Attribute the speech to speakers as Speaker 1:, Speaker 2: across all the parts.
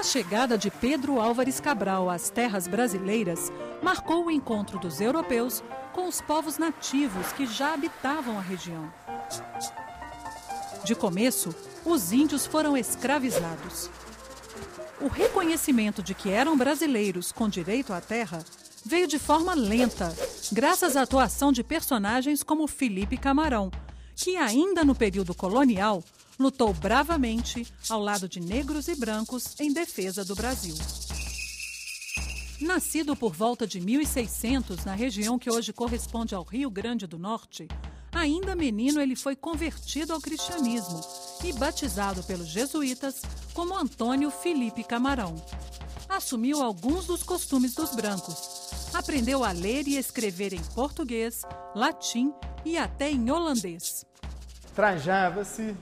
Speaker 1: A chegada de Pedro Álvares Cabral às terras brasileiras marcou o encontro dos europeus com os povos nativos que já habitavam a região. De começo, os índios foram escravizados. O reconhecimento de que eram brasileiros com direito à terra veio de forma lenta, graças à atuação de personagens como Felipe Camarão, que ainda no período colonial lutou bravamente ao lado de negros e brancos em defesa do Brasil. Nascido por volta de 1600 na região que hoje corresponde ao Rio Grande do Norte, ainda menino ele foi convertido ao cristianismo e batizado pelos jesuítas como Antônio Felipe Camarão. Assumiu alguns dos costumes dos brancos, aprendeu a ler e escrever em português, latim e até em holandês.
Speaker 2: Trajava-se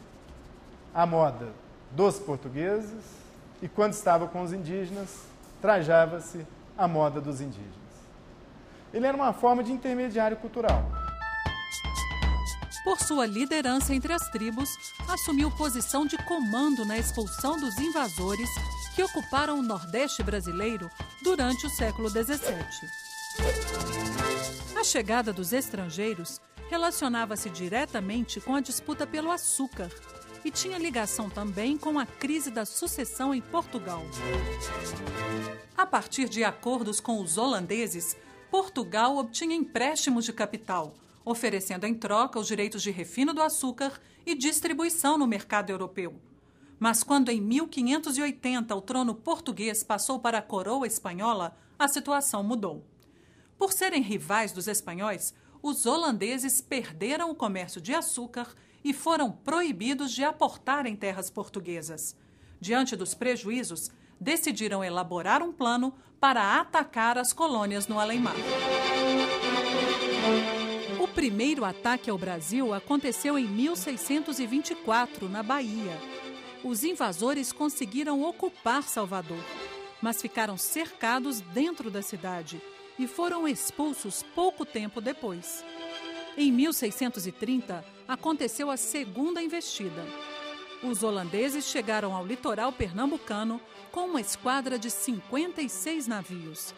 Speaker 2: à moda dos portugueses e, quando estava com os indígenas, trajava-se à moda dos indígenas. Ele era uma forma de intermediário cultural.
Speaker 1: Por sua liderança entre as tribos, assumiu posição de comando na expulsão dos invasores que ocuparam o Nordeste brasileiro durante o século XVII. A chegada dos estrangeiros relacionava-se diretamente com a disputa pelo açúcar e tinha ligação também com a crise da sucessão em Portugal. A partir de acordos com os holandeses, Portugal obtinha empréstimos de capital, oferecendo em troca os direitos de refino do açúcar e distribuição no mercado europeu. Mas quando em 1580 o trono português passou para a coroa espanhola, a situação mudou. Por serem rivais dos espanhóis, os holandeses perderam o comércio de açúcar e foram proibidos de aportar em terras portuguesas. Diante dos prejuízos, decidiram elaborar um plano para atacar as colônias no além-mar. O primeiro ataque ao Brasil aconteceu em 1624, na Bahia. Os invasores conseguiram ocupar Salvador, mas ficaram cercados dentro da cidade e foram expulsos pouco tempo depois. Em 1630, aconteceu a segunda investida. Os holandeses chegaram ao litoral pernambucano com uma esquadra de 56 navios.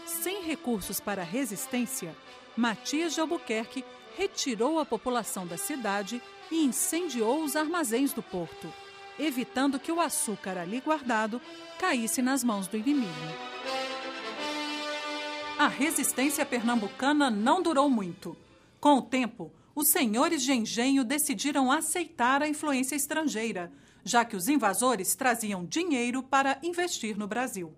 Speaker 1: Sem recursos para a resistência, Matias de Albuquerque retirou a população da cidade e incendiou os armazéns do porto, evitando que o açúcar ali guardado caísse nas mãos do inimigo. A resistência pernambucana não durou muito. Com o tempo, os senhores de engenho decidiram aceitar a influência estrangeira, já que os invasores traziam dinheiro para investir no Brasil.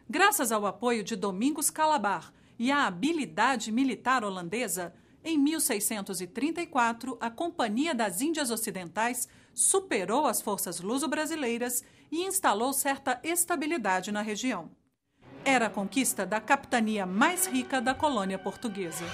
Speaker 1: Graças ao apoio de Domingos Calabar e à habilidade militar holandesa, em 1634, a Companhia das Índias Ocidentais superou as forças luso-brasileiras e instalou certa estabilidade na região. Era a conquista da capitania mais rica da colônia portuguesa.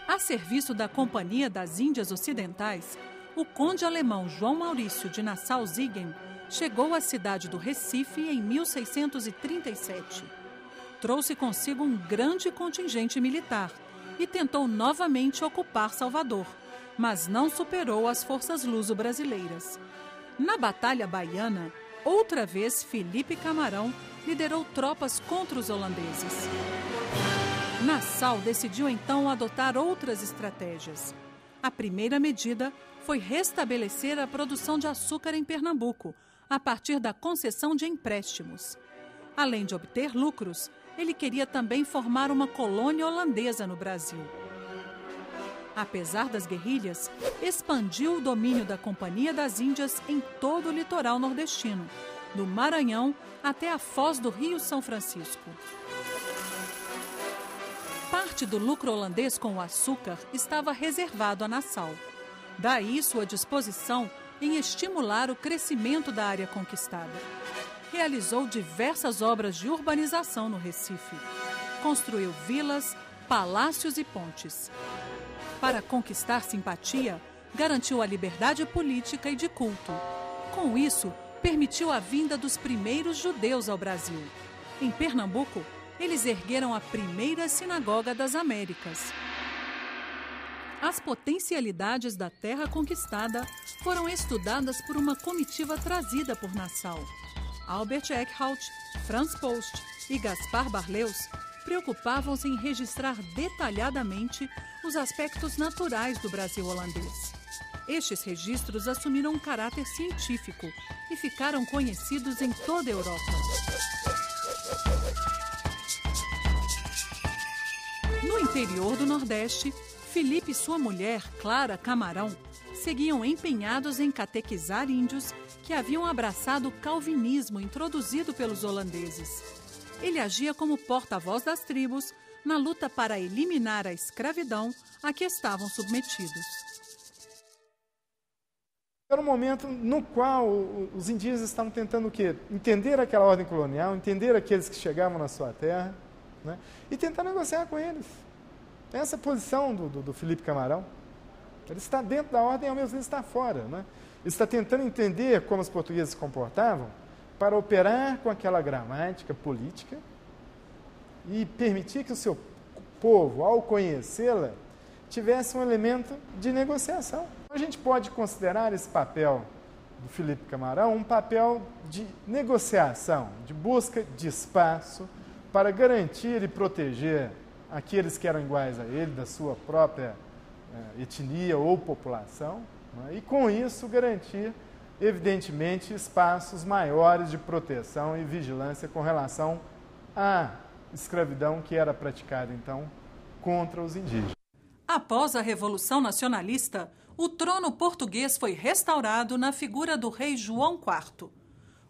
Speaker 1: A serviço da Companhia das Índias Ocidentais, o conde alemão João Maurício de Nassau-Siegen chegou à cidade do Recife em 1637. Trouxe consigo um grande contingente militar e tentou novamente ocupar Salvador, mas não superou as forças luso-brasileiras. Na Batalha Baiana, outra vez Felipe Camarão liderou tropas contra os holandeses. Nassau decidiu então adotar outras estratégias. A primeira medida foi restabelecer a produção de açúcar em Pernambuco, a partir da concessão de empréstimos. Além de obter lucros, ele queria também formar uma colônia holandesa no Brasil. Apesar das guerrilhas, expandiu o domínio da Companhia das Índias em todo o litoral nordestino, do Maranhão até a foz do Rio São Francisco. Parte do lucro holandês com o açúcar estava reservado a Nassau. Daí sua disposição em estimular o crescimento da área conquistada. Realizou diversas obras de urbanização no Recife. Construiu vilas, palácios e pontes. Para conquistar simpatia, garantiu a liberdade política e de culto. Com isso, permitiu a vinda dos primeiros judeus ao Brasil. Em Pernambuco, eles ergueram a primeira sinagoga das Américas. As potencialidades da terra conquistada foram estudadas por uma comitiva trazida por Nassau. Albert Eckhout, Franz Post e Gaspar Barleus preocupavam-se em registrar detalhadamente os aspectos naturais do Brasil holandês. Estes registros assumiram um caráter científico e ficaram conhecidos em toda a Europa. No interior do Nordeste, Filipe e sua mulher, Clara Camarão, seguiam empenhados em catequizar índios que haviam abraçado o calvinismo introduzido pelos holandeses. Ele agia como porta-voz das tribos na luta para eliminar a escravidão a que estavam submetidos.
Speaker 2: Era um momento no qual os indígenas estavam tentando o quê? Entender aquela ordem colonial, entender aqueles que chegavam na sua terra, né? E tentar negociar com eles. Essa é a posição do Filipe Camarão. Ele está dentro da ordem e ao mesmo tempo está fora, né? Ele está tentando entender como os portugueses se comportavam para operar com aquela gramática política e permitir que o seu povo, ao conhecê-la, tivesse um elemento de negociação. A gente pode considerar esse papel do Filipe Camarão um papel de negociação, de busca de espaço para garantir e proteger aqueles que eram iguais a ele, da sua própria etnia ou população, né? E com isso garantir, evidentemente, espaços maiores de proteção e vigilância com relação à escravidão que era praticada, então, contra os indígenas.
Speaker 1: Após a Revolução Nacionalista, o trono português foi restaurado na figura do rei João IV.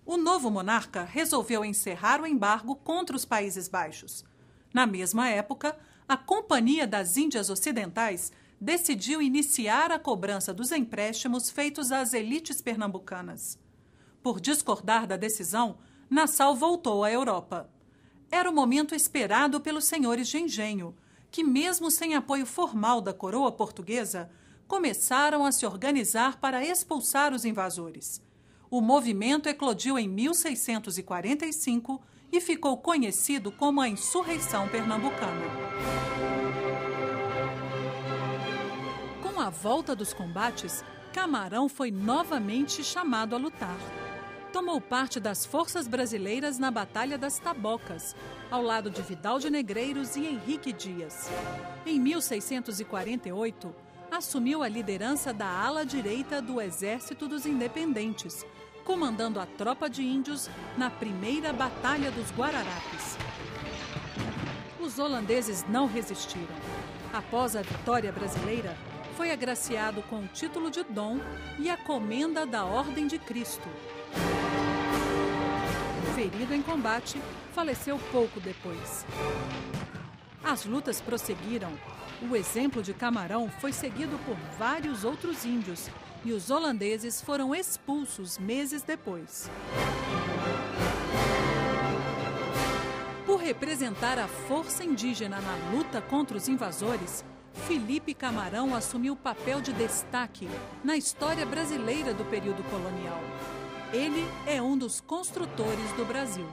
Speaker 1: O novo monarca resolveu encerrar o embargo contra os Países Baixos. Na mesma época, a Companhia das Índias Ocidentais decidiu iniciar a cobrança dos empréstimos feitos às elites pernambucanas. Por discordar da decisão, Nassau voltou à Europa. Era o momento esperado pelos senhores de engenho, que, mesmo sem apoio formal da coroa portuguesa, começaram a se organizar para expulsar os invasores. O movimento eclodiu em 1645 e ficou conhecido como a Insurreição Pernambucana. Com a volta dos combates, Camarão foi novamente chamado a lutar. Tomou parte das forças brasileiras na Batalha das Tabocas, ao lado de Vidal de Negreiros e Henrique Dias. Em 1648, assumiu a liderança da ala direita do Exército dos Independentes, comandando a tropa de índios na primeira Batalha dos Guararapes. Os holandeses não resistiram. Após a vitória brasileira, foi agraciado com o título de Dom e a Comenda da Ordem de Cristo. Ferido em combate, faleceu pouco depois. As lutas prosseguiram. O exemplo de Camarão foi seguido por vários outros índios e os holandeses foram expulsos meses depois. Por representar a força indígena na luta contra os invasores, Filipe Camarão assumiu papel de destaque na história brasileira do período colonial. Ele é um dos construtores do Brasil.